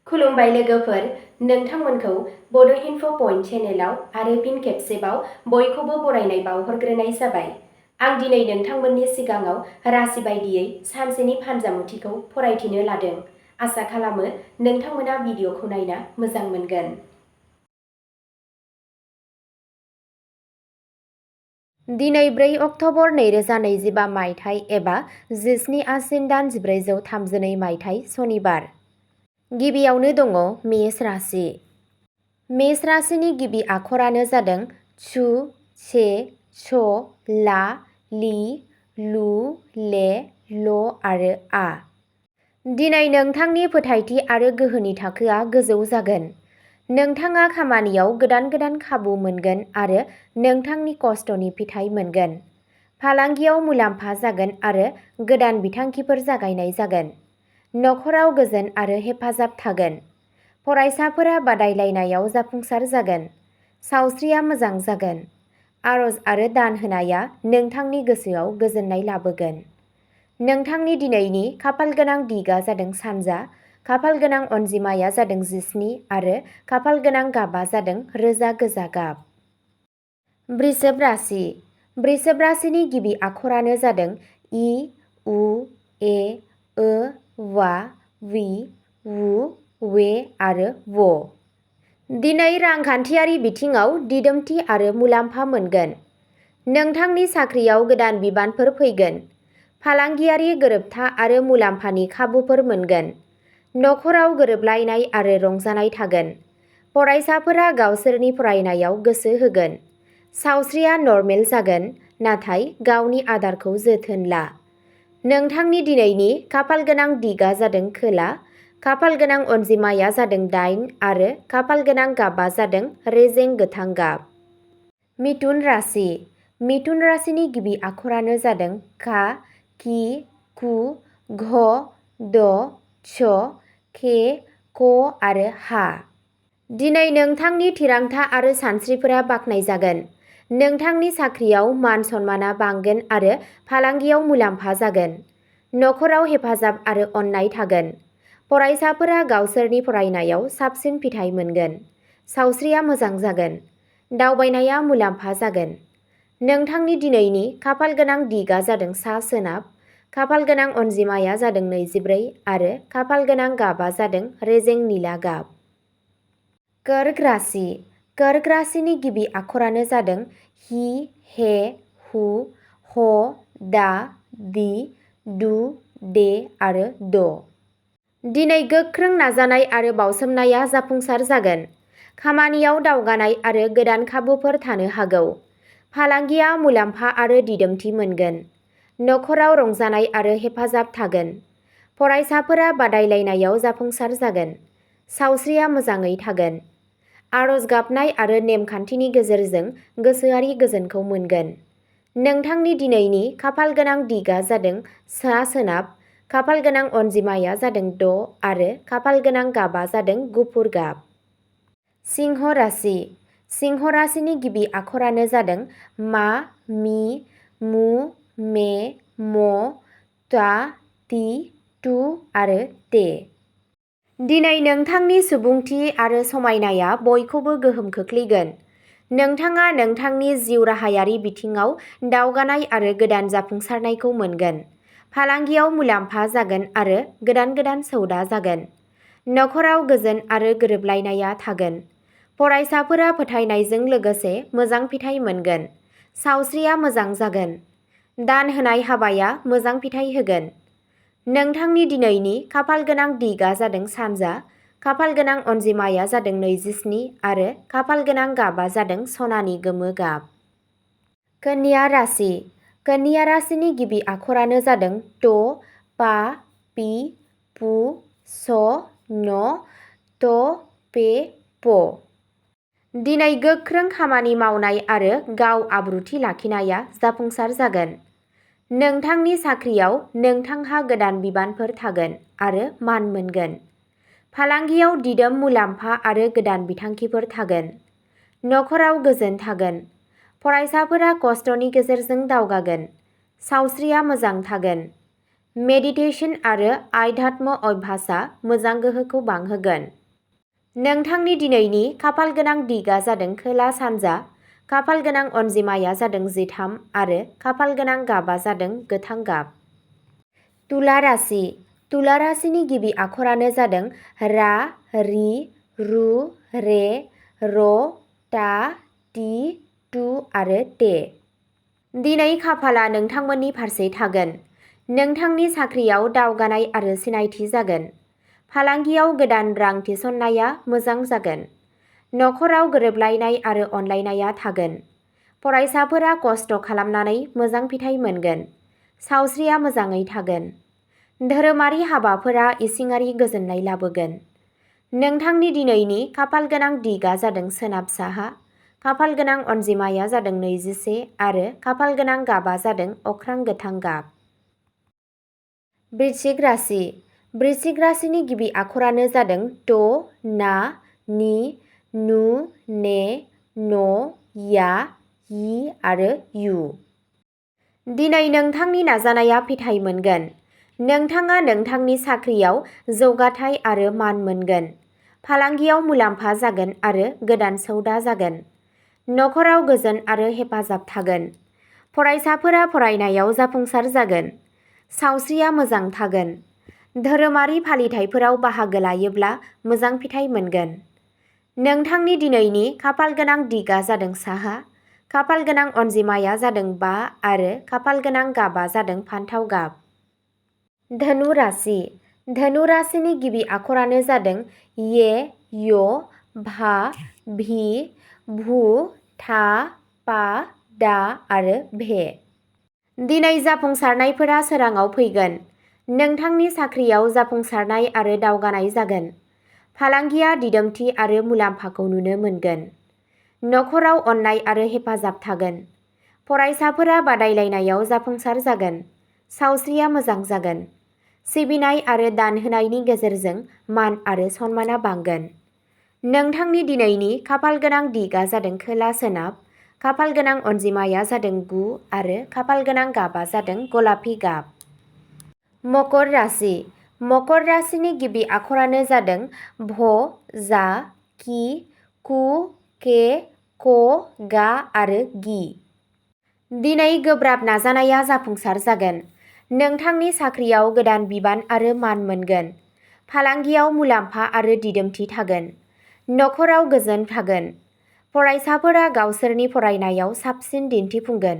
खुलुमबाय लोगोफोर, नोंथांमोनखौ बड' इनफ' पइन्ट चेनेलाव आरो फिन खेबसेबाव बयखौबो बरायनाय बावहरग्रोनाय जाबाय। आं दिनै नोंथांमोननि सिगाङाव राशि बायदियै सानसेनि फानजामुथिखौ फरायथिनो लादों। आसा खालामो नोंथांमोना भिडिअखौ नायना मोजां मोनगोन। दिनै 4 अक्ट'बर 2025 मायथाइ एबा 17 आसिन दान 1432 मायथाइ सनिबार। गिबियावनो दङ मेष राशि। मेष राशिनि गिबि आखरानो जादों छु, छे, छ, ला, लि, लु, ले, ल आरो आ। दिनै नोंथांनि फोथायथि आरो गोहोनि थाखोआ गोजौ जागोन। नोंथाङा खामानियाव गोदान खाबु मोनगोन आरो नोंथांनि खस्थ'नि फिथाइ मोनगोन। फालांगियाव मुलाम्फा जागोन आरो गोदान बिथांखिफोर जागायनाय जागोन। नखराव गोजोन आरो हेफाजाब थागोन। फरायसाफोरा बादायलायनायाव जाफुंसार जागोन। सावस्रिया मोजां जागोन। आरज आरो दान होनाया नोंथांनि गोसोआव गोजोननाय लाबोगोन। नोंथांनि दिनैनि खाफालगोनां दिगा जादों सानजा, खाफालगोनां अनजिमाया जादों 17 आरो खाफालगोनां गाबा जादों रोजा गोजा गाब। वृषभ राशि। वृषभ राशिनि गिबि आखरानो जादों इ, उ, ए, ओ, वा, वि, वु, वे आरो व। दिनै रांखान्थियारि बिथिङाव दिदोमथि आरो मुलाम्फा मोनगोन। नोंथांनि साख्रियाव गोदान बिबानफोर फैगोन। फालांगियारि गोरोबथा आरो मुलाम्फानि खाबुफोर मोनगोन। नखराव गोरोबलायनाय आरो रंजानाय थागोन। फरायसाफोरा गावसोरनि फरायनायाव गोसो होगोन। सावस्रिया नर्मेल जागोन, नाथाय गावनि आदारखौ जोथोन ला। नोंथांनि दिनैनि खाफालगोनां दिगा जादों खोला, खाफालगोनां अनजिमाया जादों 8 आरो खाफालगोनां गाबा जादों रेजें गोथां गाब। मिथुन राशि। मिथुन राशिनि गिबि आखरानो जादों खा, कि, कु, घ, द, छ, खे, क आरो हा। दिनै नोंथांनि थिरांथा आरो सानस्रिफोरा बाख्नायजागोन। नोंथांनि साख्रियाव मान सन्माना बांगोन आरो फालांगियाव मुलाम्फा जागोन। नखराव हेफाजाब आरो अननाय थागोन। फरायसाफोरा गावसोरनि फरायनायाव साबसिन फिथाइ मोनगोन। सावस्रिया मोजां जागोन। दावबायनाया मुलाम्फा जागोन। नोंथांनि दिनैनि खाफालगोनां दिगा जादों सा सोनाब, खाफालगोनां अनजिमाया जादों 24 आरो खाफालगोनां गाबा जादों रेजें निला गाब। कर्क राशि। कर्क राशिनि गिबि आखरानो जादों हि, हे, हु, ह, दा, दि, दु, दे आरो द। दिनै गोख्रों नाजानाय आरो बावसोमनाया जाफुंसार जागोन। खामानियाव दावगानाय आरो गोदान खाबुफोर थानो हागौ। फालांगिया मुलाम्फा आरो दिदोमथि मोनगोन। नखराव रंजानाय आरो हेफाजाब थागोन। फरायसाफोरा बादायलायनायाव जाफुंसार जागोन। सावस्रिया मोजाङै थागोन। आरज गाबनाय आरो नेमखान्थिनि गेजेरजों गोसोआरि गोजोनखौ मोनगोन। नोंथांनि दिनैनि खाफालगोनां दिगा जादों सा सोनाब, खाफालगोनां अनजिमाया जादों 6 आरो खाफालगोनां गाबा जादों गुफुर गाब। सिंह राशि। सिंह राशिनि गिबि आखरानो जादों मा, मि, मु, मे, म, ता, ति, तु आरो ते। दिनै नोंथांनि सुबुंथि आरो समायनाया बयखौबो गोहोम खोख्लैगोन। नोंथाङा नोंथांनि जिउ राहायारि बिथिङाव दावगानाय आरो गोदान जाफुंसारनायखौ मोनगोन। फालांगियाव मुलाम्फा जागोन आरो गोदान सौदा जागोन। नखराव गोजोन आरो गोरोबलायनाया थागोन। फरायसाफोरा फोथायनायजों लोगोसे मोजां फिथाइ मोनगोन। सावस्रिया मोजां जागोन। दान होनाय हाबाया मोजां फिथाइ होगोन। नोंथांनि दिनैनि खाफालगोनां दिगा जादों सानजा, खाफालगोनां अनजिमाया जादों 27 आरो खाफालगोनां गाबा जादों सनानि गोमो गाब। कन्या राशि। कन्या राशिनि गिबि आखरानो जादों ट, पा, पि, पु, स, न, त, पे, प। दिनै गोख्रों खामानि मावनाय आरो गाव आब्रुथि लाखिनाया जाफुंसार जागोन। नोंथांनि साख्रियाव नोंथांहा गोदान बिबानफोर थागोन आरो मान मोनगोन। फालांगियाव दिदोम मुलाम्फा आरो गोदान बिथांखिफोर थागोन। नखराव गोजोन थागोन। फरायसाफोरा खस्थ'नि गेजेरजों दावगागोन। सावस्रिया मोजां थागोन। मेडिटेशन आरो आध्यात्म अभ्यासआ मोजां गोहोखौ बांहोगोन। नोंथांनि दिनैनि खाफाल गोनां दिगा जादों खोला सानजा, खाफाल गोनां अनजिमाया जादों 13 आरो खाफाल गोनां गाबा जादों गोथां गाब। तुला राशि। तुला राशिनि गिबि आखरानो जादों रा, रि, रु, रे, र, टा, टि, टु आरो टे। दिनै खाफाला नोंथांमोननि फारसे थागोन। नोंथांनि साख्रियाव दावगानाय आरो सिनायथि जागोन। फालांगियाव गोदान रां थिसननाया मोजां जागोन। नखराव गोरोबलायनाय आरो अनलायनाया थागोन। फरायसाफोरा खस्थ' खालामनानै मोजां फिथाइ मोनगोन। सावस्रिया मोजाङै थागोन। धोरोमारि हाबाफोरा इसिङारि गोजोननाय लाबोगोन। नोंथांनि दिनैनि खाफाल गोनां दिगा जादों सोनाब साहा, खाफाल गोनां अनजिमाया जादों 21 आरो खाफाल गोनां गाबा जादों अख्रां गोथां गाब। वृश्चिक राशि। वृश्चिक राशिनि गिबि आखरानो जादों ट, ना, नि, नु, ने, न, या, इ आरो यु। दिनै नोंथांनि नाजानाया फिथाइ मोनगोन। नोंथाङा नोंथांनि साख्रियाव जौगाथाय आरो मान मोनगोन। फालांगियाव मुलाम्फा जागोन आरो गोदान सौदा जागोन। नखराव गोजोन आरो हेफाजाब थागोन। फरायसाफोरा फरायनायाव जाफुंसार जागोन। सावस्रिया मोजां थागोन। धोरोमारि फालिथायफोराव बाहागो लायोब्ला मोजां फिथाइ मोनगोन। नोंथांनि दिनैनि खाफाल गोनां दिगा जादों साहा, खाफाल गोनां अनजिमाया जादों 5 आरो खाफाल गोनां गाबा जादों फान्थाव गाब। धनु राशि। धनु राशिनि गिबि आखरानो जादों ये, य, भा, भी, भु, था, पा, दा आरो भे। दिनै जाफुंसारनायफोरा सोराङाव फैगोन। नोंथांनि साख्रियाव जाफुंसारनाय आरो दावगानाय जागोन। फालांगिया दिदोमथि आरो मुलाम्फाखौ नुनो मोनगोन। नखराव अननाय आरो हेफाजाब थागोन। फरायसाफोरा बादायलायनायाव जाफुंसार जागोन। सावस्रिया मोजां जागोन। सिबिनाय आरो दान होनायनि गेजेरजों मान आरो सन्माना बांगोन। नोंथांनि दिनैनि खाफाल गोनां दिगा जादों खोला सोनाब, खाफाल गोनां अनजिमाया जादों 9 आरो खाफाल गोनां गाबा जादों गलापि गाब। मकर राशि। मकर राशिनि गिबि आखरानो जादों भ, जा, कि, कु, के, क, गा आरो गि। दिनै गोब्राब नाजानाया जाफुंसार जागोन। नोंथांनि साख्रियाव गोदान बिबान आरो मान मोनगोन। फालांगियाव मुलाम्फा आरो दिदोमथि थागोन। नखराव गोजोन थागोन। फरायसाफोरा गावसोरनि फरायनायाव साबसिन दिन्थिफुंगोन।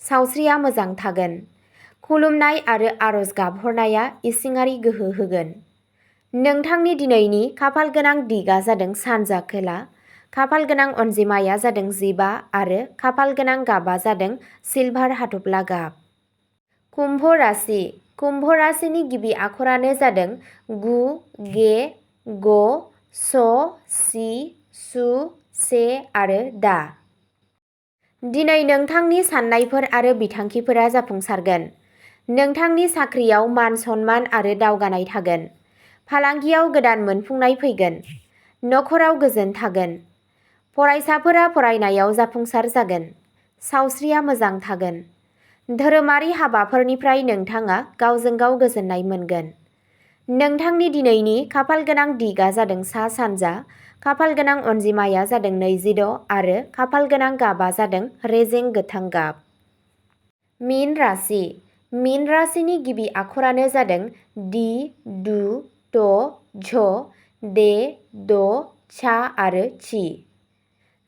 सावस्रिया मोजां थागोन। खुलुमनाय आरो आरज गाबहरनाया इसिङारि गोहो होगोन। नोंथांनि दिनैनि खाफाल गोनां दिगा जादों सानजा खोला, खाफाल गोनां अनजिमाया जादों 15 आरो खाफाल गोनां गाबा जादों सिलभार हाथफ्ला गाब। कुम्भ राशि। कुम्भ राशिनि गिबि आखरानो जादों गु, गे, ग, स, सि, सु, से आरो दा। दिनै नोंथांनि साननायफोर आरो बिथांखिफोरा जाफुंसारगोन। नोंथांनि साख्रियाव मान सन्मान आरो दावगानाय थागोन। फालांगियाव गोदान मोनफुंनाय फैगोन। नखराव गोजोन थागोन। फरायसाफोरा फरायनायाव जाफुंसार जागोन। सावस्रिया मोजां थागोन। धोरोमारि हाबाफोरनिफ्राय नोंथाङा गावजों गाव गोजोननाय मोनगोन। नोंथांनि दिनैनि खाफाल गोनां दिगा जादों सा सानजा, खाफाल गोनां अनजिमाया जादों 26 आरो खाफाल गोनां गाबा जादों रेजें गोथां गाब। मीन राशि। मीन राशिनि गिबि आखरानो जादों दि, दु, ट, झ, दे, द, चा आरो ची।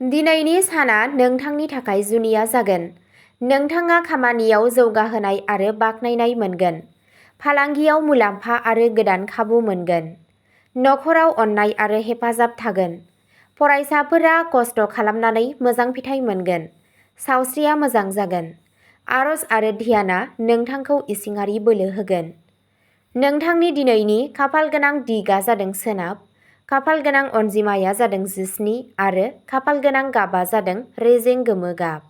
दिनैनि साना नोंथांनि थाखाय जुनिया जागोन। नोंथाङा खामानियाव जौगाहोनाय आरो बाख्नायनाय मोनगोन। फालांगियाव मुलाम्फा आरो गोदान खाबु मोनगोन। नखराव अननाय आरो हेफाजाब थागोन। फरायसाफोरा खस्थ' खालामनानै मोजां फिथाइ मोनगोन। सावस्रिया मोजां जागोन। आरज आरो ध्यानआ नोंथांखौ इसिङारि बोलो होगोन। नोंथांनि दिनैनि खाफाल गोनां दिगा जादों सोनाब, खाफाल गोनां अनजिमाया जादों 17 आरो खाफाल गोनां गाबा जादों रेजें गोमो गाब।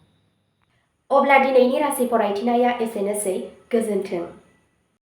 अब्ला दिनैनि राशि फरायथिनाया एसेनोसै। गोजोन्थों।